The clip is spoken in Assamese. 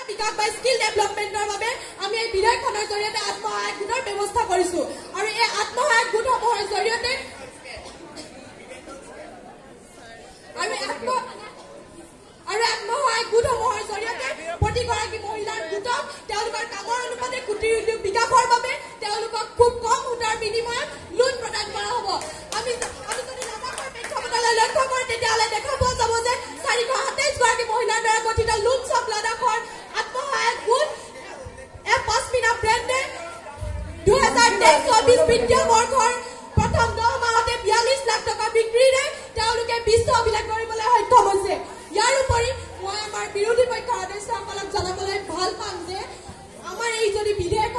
বিকাশ বা স্কিল ডেভেলপমেন্টৰ বাবে আমি এই বিধেয়কখনৰ জৰিয়তে আত্মসহায়ক গোটৰ ব্যৱস্থা কৰিছো আৰু এই আত্মসহায়ক গোটসমূহৰ জৰিয়তে আত্মসহায়ক গোটসমূহৰ জৰিয়তে প্ৰতিগৰাকী মহিলাৰ গোটক তেওঁলোকৰ কামৰ অনুপাতে কুটিৰ উদ্যোগ বিকাশৰ বাবে তেওঁলোকক খুব কম সূতাৰ বিনিময়ত লোন প্ৰদান কৰা হ'ব। আমি যদি লাভাংশৰ প্ৰেক্ষাপটলৈ লক্ষ্য কৰোঁ তেতিয়াহ'লে দেখা পোৱা যাব যে 427 গৰাকী মহিলাৰ দ্বাৰা গঠিত লুমছ অফ লাডাখৰ আত্মসহায়ক গোট পশ্মিনা ব্ৰেণ্ডে 2023-24 বিত্তীয় বৰ্ষৰ প্ৰথম 10 মাহতে 42 লাখ টকা বিক্ৰীৰে তেওঁলোকে বিশ্ব অভিলেখ কৰিবলৈ সক্ষম হৈছে। ইয়াৰ উপৰি মই আমাৰ বিৰোধী পক্ষৰ সদস্যসকলক জনাবলৈ ভাল পাম যে আমাৰ এই যদি বিধেয়ক